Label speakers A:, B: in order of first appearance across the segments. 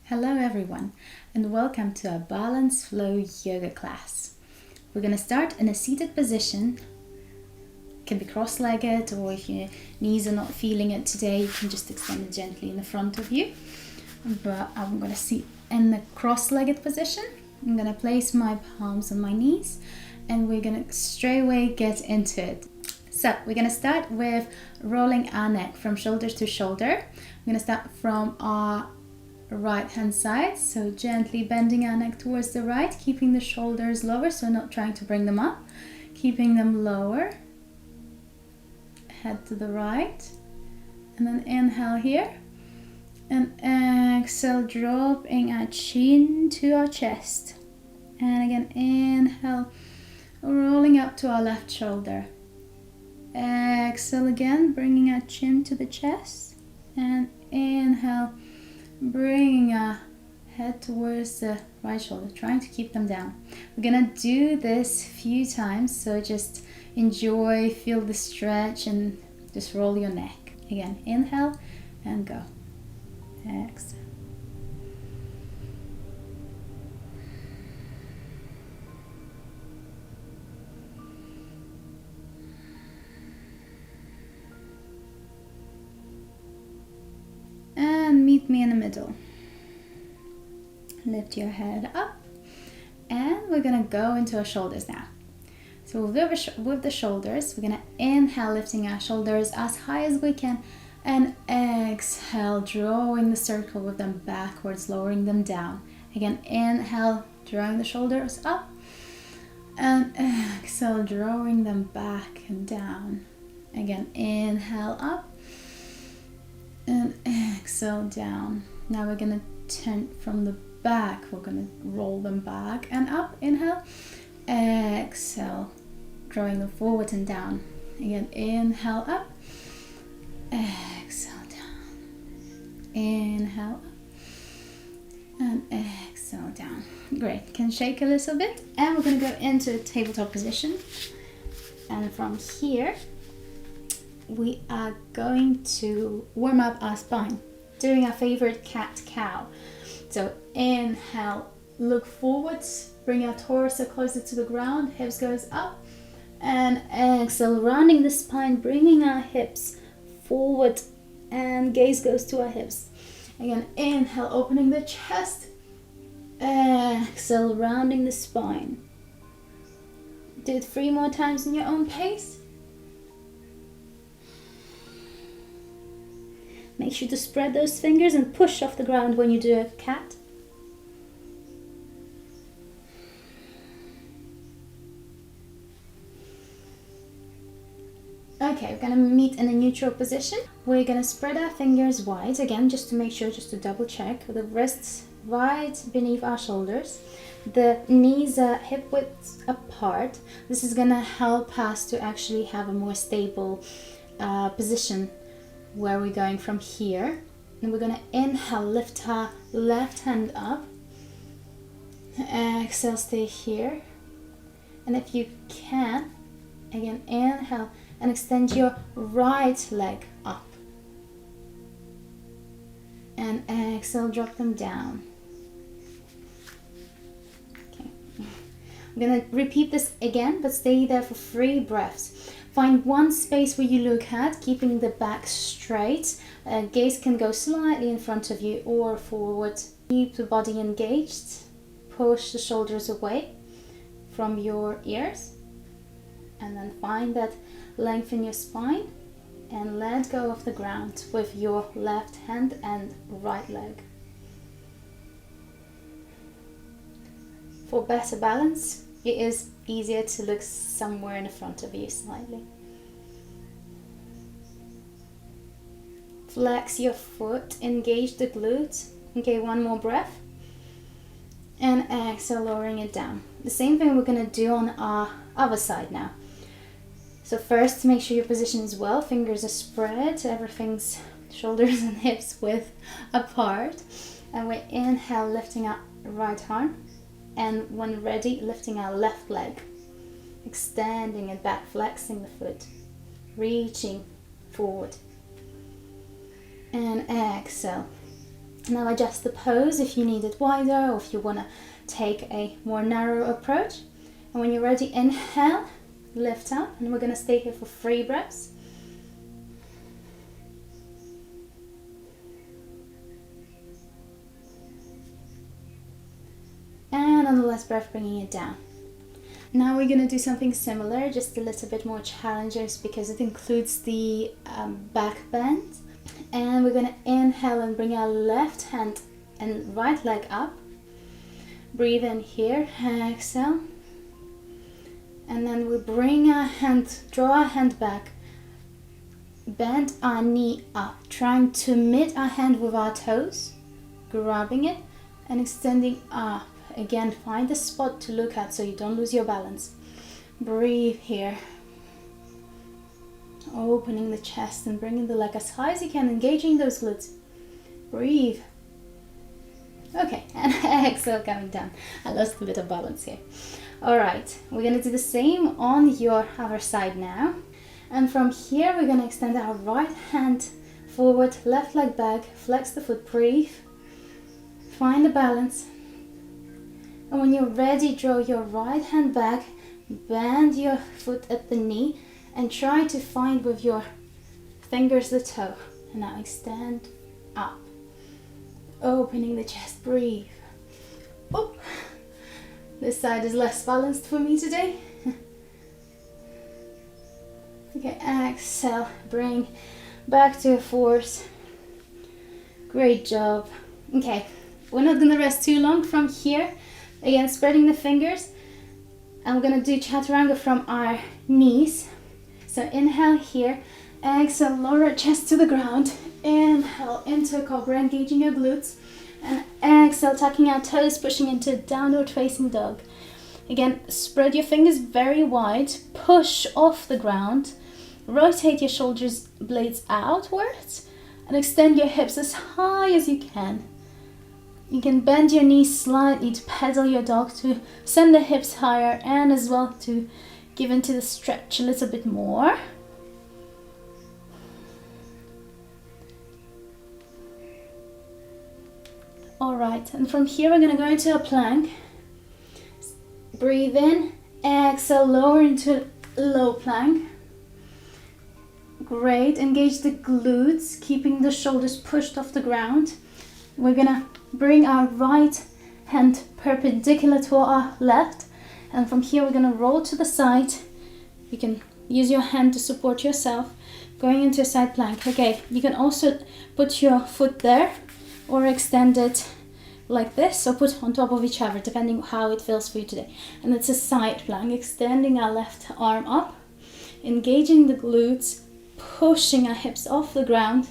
A: Hello everyone and welcome to a Balance Flow yoga class. We're going to start in a seated position. It can be cross-legged, or if your knees are not feeling it today, you can just extend it gently in the front of you. But I'm going to sit in the cross-legged position. I'm going to place my palms on my knees and we're going to straight away get into it. So we're going to start with rolling our neck from shoulder to shoulder. I'm going to start from our right hand side, so gently bending our neck towards the right, keeping the shoulders lower, so not trying to bring them up, keeping them lower. Head to the right, and then inhale here, and exhale, dropping our chin to our chest, and again inhale, rolling up to our left shoulder. Exhale again, bringing our chin to the chest, and inhale, bringing our head towards the right shoulder, trying to keep them down. We're gonna do this a few times, so just enjoy, feel the stretch, and just roll your neck. Again, inhale and go. Exhale. And meet me in the middle. Lift your head up, and we're gonna go into our shoulders now. So with the shoulders, we're gonna inhale, lifting our shoulders as high as we can, and exhale, drawing the circle with them backwards, lowering them down. Again, inhale, drawing the shoulders up, and exhale, drawing them back and down. Again, inhale up, and exhale down. Now we're gonna turn from the back. We're gonna roll them back and up. Inhale, exhale, drawing them forward and down. Again, inhale up, exhale down. Inhale up, and exhale down. Great. Can shake a little bit, and we're gonna go into a tabletop position. And from here, we are going to warm up our spine, doing our favorite cat-cow. So inhale, look forwards, bring our torso closer to the ground, hips goes up, and exhale, rounding the spine, bringing our hips forward, and gaze goes to our hips. Again, inhale, opening the chest, exhale, rounding the spine. Do it 3 more times in your own pace. Make sure to spread those fingers and push off the ground when you do a cat. Okay, we're gonna meet in a neutral position. We're gonna spread our fingers wide, again, just to make sure, just to double check. The wrists right beneath our shoulders. The knees are hip width apart. This is gonna help us to actually have a more stable position where we're going from here. And we're gonna inhale, lift our left hand up, exhale, stay here, and if you can, again, inhale and extend your right leg up, and exhale, drop them down. Okay, I'm gonna repeat this again, but stay there for 3 breaths. Find one space where you look at, keeping the back straight. Gaze can go slightly in front of you or forward. Keep the body engaged. Push the shoulders away from your ears. And then find that length in your spine. And let go of the ground with your left hand and right leg. For better balance, it is easier to look somewhere in the front of you slightly. Flex your foot, engage the glutes. Okay, 1 more breath. And exhale, lowering it down. The same thing we're gonna do on our other side now. So first, make sure your position is well. Fingers are spread, everything's shoulders and hips width apart. And we inhale, lifting our right arm. And when ready, lifting our left leg, extending it back, flexing the foot, reaching forward, and exhale, Now adjust the pose if you need it wider or if you want to take a more narrow approach. And when you're ready, inhale, lift up, and we're going to stay here for 3 breaths. And on the last breath, bringing it down. Now we're going to do something similar, just a little bit more challenging because it includes the back bend. And we're going to inhale and bring our left hand and right leg up. Breathe in here, exhale. And then we bring our hand, draw our hand back, bend our knee up, trying to meet our hand with our toes, grabbing it and extending up. Again, find a spot to look at so you don't lose your balance. Breathe here. Opening the chest and bringing the leg as high as you can, engaging those glutes. Breathe. Okay, and exhale, coming down. I lost a bit of balance here. All right, we're going to do the same on your other side now. And from here, we're going to extend our right hand forward, left leg back, flex the foot, breathe. Find the balance. And when you're ready, draw your right hand back, bend your foot at the knee, and try to find with your fingers the toe. And now extend up. Opening the chest, breathe. Oh, this side is less balanced for me today. Okay, exhale, bring back to a force. Great job. Okay, we're not gonna rest too long from here. Again, spreading the fingers. And we're gonna do chaturanga from our knees. So inhale here, exhale, lower chest to the ground. Inhale into a cobra, engaging your glutes. And exhale, tucking our toes, pushing into downward facing dog. Again, spread your fingers very wide, push off the ground, rotate your shoulders blades outwards, and extend your hips as high as you can. You can bend your knees slightly to pedal your dog to send the hips higher and as well to give into the stretch a little bit more. All right, and from here we're gonna go into a plank. Breathe in, exhale, lower into low plank. Great, engage the glutes, keeping the shoulders pushed off the ground. We're gonna bring our right hand perpendicular to our left, and from here we're gonna roll to the side. You can use your hand to support yourself, going into a side plank. Okay, you can also put your foot there or extend it like this, or put on top of each other, depending how it feels for you today. And it's a side plank, extending our left arm up, engaging the glutes, pushing our hips off the ground.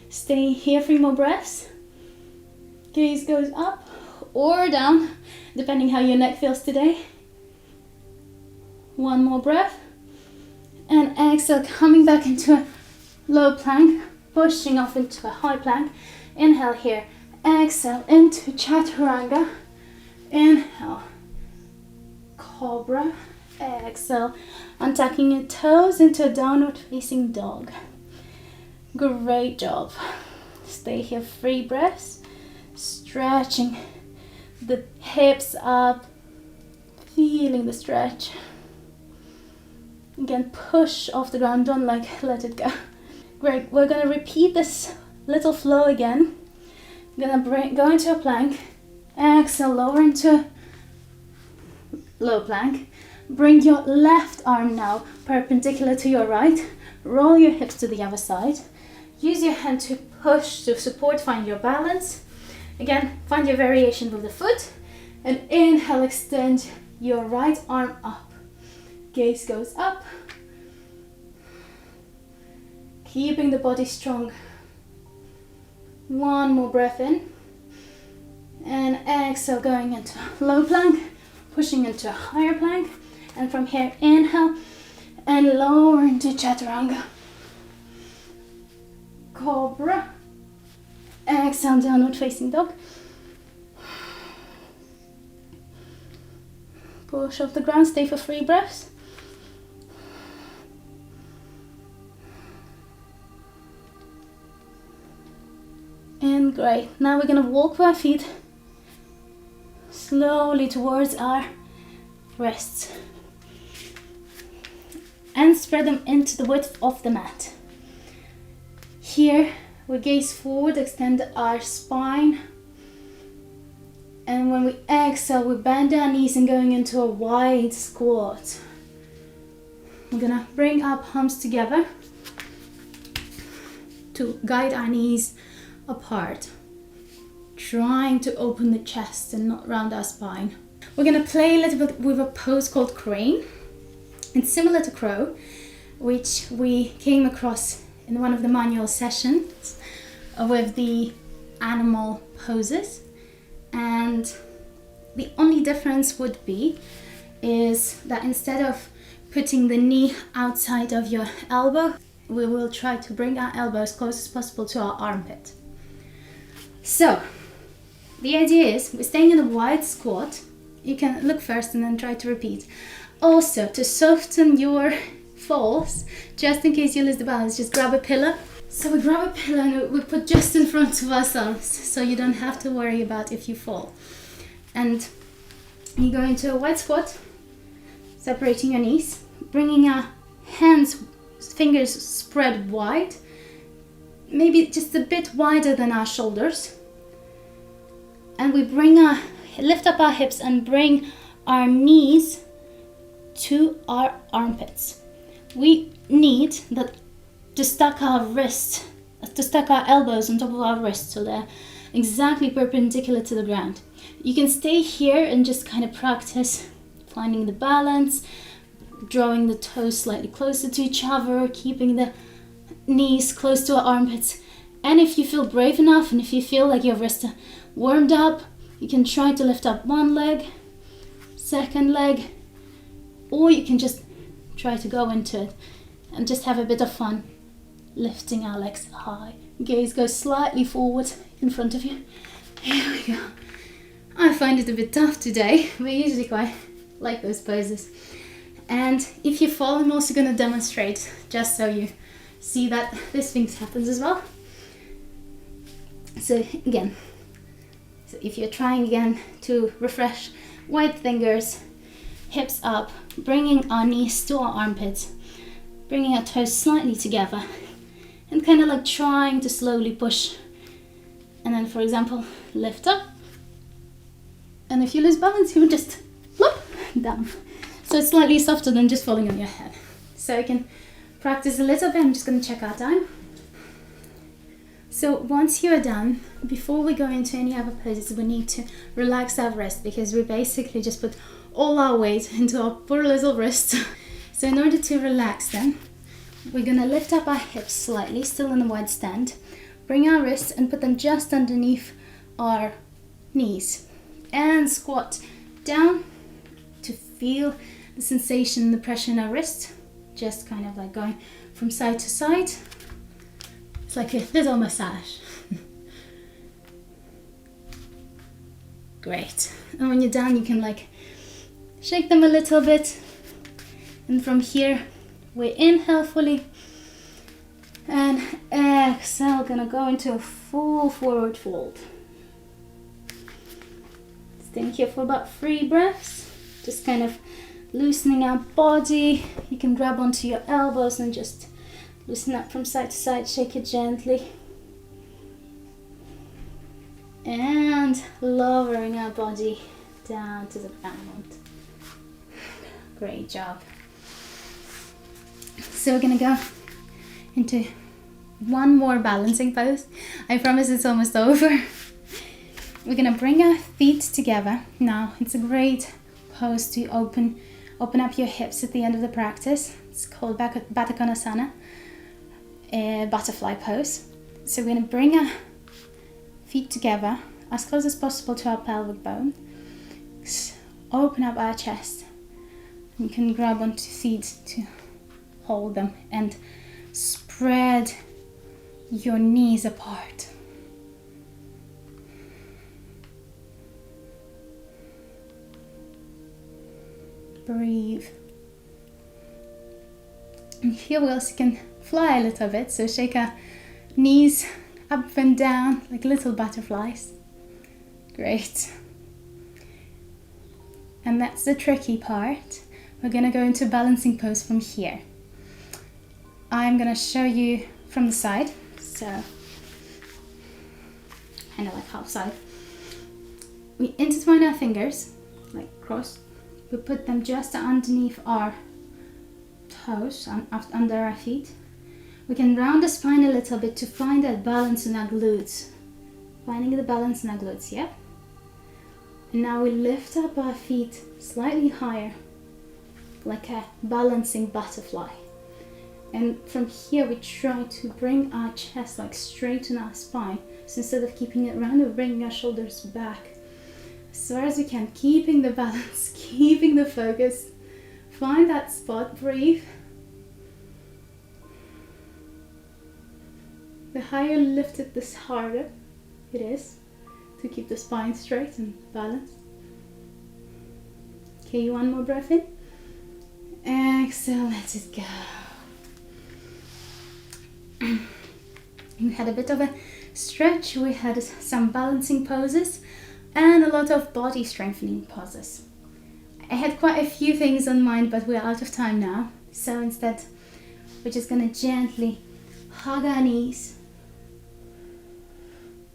A: Stay here, 3 more breaths. Gaze goes up or down, depending how your neck feels today. 1 more breath. And exhale, coming back into a low plank, pushing off into a high plank. Inhale here, exhale into chaturanga. Inhale, cobra. Exhale, untucking your toes into a downward facing dog. Great job. Stay here, 3 breaths. Stretching the hips up, feeling the stretch. Again, push off the ground, don't let it go. Great, we're gonna repeat this little flow again. I'm gonna go into a plank, exhale, lower into low plank. Bring your left arm now perpendicular to your right. Roll your hips to the other side. Use your hand to push, to support, find your balance. Again, find your variation with the foot. And inhale, extend your right arm up. Gaze goes up. Keeping the body strong. 1 more breath in. And exhale, going into low plank, pushing into a higher plank. And from here, inhale and lower into chaturanga. Cobra. Exhale, downward facing dog. Push off the ground, stay for 3 breaths. And great. Now we're gonna walk with our feet slowly towards our wrists and spread them into the width of the mat. Here we gaze forward, extend our spine, and when we exhale we bend our knees and going into a wide squat. We're gonna bring our palms together to guide our knees apart, trying to open the chest and not round our spine. We're gonna play a little bit with a pose called crane. It's similar to crow, which we came across in one of the manual sessions with the animal poses. And the only difference would be is that instead of putting the knee outside of your elbow, we will try to bring our elbow as close as possible to our armpit. So the idea is we're staying in a wide squat. You can look first and then try to repeat. Also, to soften your falls, just in case you lose the balance, just grab a pillow. So we grab a pillow and we put just in front of ourselves, so you don't have to worry about if you fall. And you go into a wide squat, separating your knees, bringing our hands, fingers spread wide, maybe just a bit wider than our shoulders. And we lift up our hips and bring our knees to our armpits. We need to stack our elbows on top of our wrists so they're exactly perpendicular to the ground. You can stay here and just kind of practice finding the balance, drawing the toes slightly closer to each other, keeping the knees close to our armpits. And if you feel brave enough and if you feel like your wrists are warmed up, you can try to lift up one leg, second leg, or you can just try to go into it and just have a bit of fun lifting our legs high. Gaze goes slightly forward in front of you. Here we go. I find it a bit tough today. We usually quite like those poses. And if you fall, I'm also going to demonstrate just so you see that this thing happens as well. So again, if you're trying again to refresh, wide fingers, hips up, bringing our knees to our armpits, bringing our toes slightly together, and kind of like trying to slowly push. And then, for example, lift up. And if you lose balance, you just flop down. So it's slightly softer than just falling on your head. So you can practice a little bit. I'm just going to check our time. So once you are done, before we go into any other poses, we need to relax our wrist, because we basically just put all our weight into our poor little wrist. So in order to relax them, we're going to lift up our hips slightly, still in a wide stand. Bring our wrists and put them just underneath our knees. And squat down to feel the sensation, the pressure in our wrist. Just kind of like going from side to side. It's like a little massage. Great. And when you're done, you can like shake them a little bit. And from here, we inhale fully. And exhale, gonna go into a full forward fold. Staying here for about 3 breaths. Just kind of loosening our body. You can grab onto your elbows and just loosen up from side to side, shake it gently. And lowering our body down to the ground. Great job. So we're gonna go into one more balancing pose. I promise it's almost over. We're gonna bring our feet together. Now, it's a great pose to open up your hips at the end of the practice. It's called Baddha Konasana, a butterfly pose. So we're gonna bring our feet together as close as possible to our pelvic bone. Open up our chest. You can grab onto feet to hold them and spread your knees apart. Breathe. And here we also can fly a little bit, so shake our knees up and down like little butterflies. Great. And that's the tricky part. We're going to go into balancing pose from here. I'm going to show you from the side. So, kind of like half side. We intertwine our fingers, like cross. We put them just underneath our toes, under our feet. We can round the spine a little bit to find that balance in our glutes. Finding the balance in our glutes, yeah? And now we lift up our feet slightly higher, like a balancing butterfly. And from here we try to bring our chest like straighten our spine. So instead of keeping it round, we're bringing our shoulders back as far as we can, keeping the balance, keeping the focus. Find that spot, breathe. The higher lifted, the harder it is to keep the spine straight and balanced. Okay, one more breath in. Exhale, let it go. We had a bit of a stretch, we had some balancing poses and a lot of body strengthening poses. I had quite a few things on mind, but we're out of time now. So instead, we're just gonna gently hug our knees.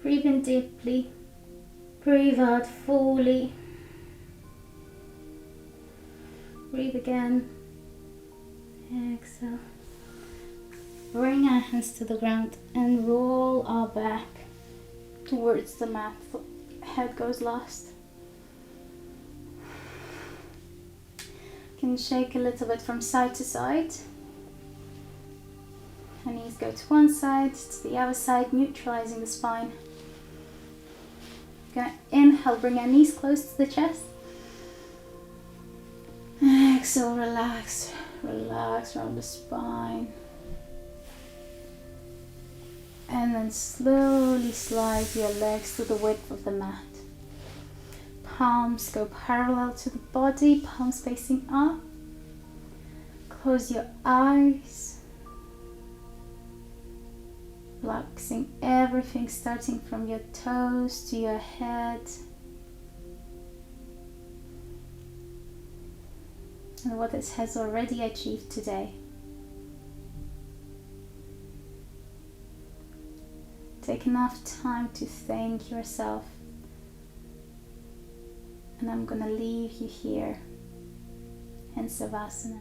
A: Breathe in deeply. Breathe out fully. Breathe again. Exhale. Bring our hands to the ground and roll our back towards the mat. Head goes last. Can shake a little bit from side to side. Our knees go to one side, to the other side, neutralizing the spine. Gonna inhale, bring our knees close to the chest. Exhale, relax, relax around the spine. And then slowly slide your legs to the width of the mat. Palms go parallel to the body, palms facing up. Close your eyes. Relaxing everything, starting from your toes to your head. And what it has already achieved today. Take enough time to thank yourself. And I'm gonna leave you here in Savasana.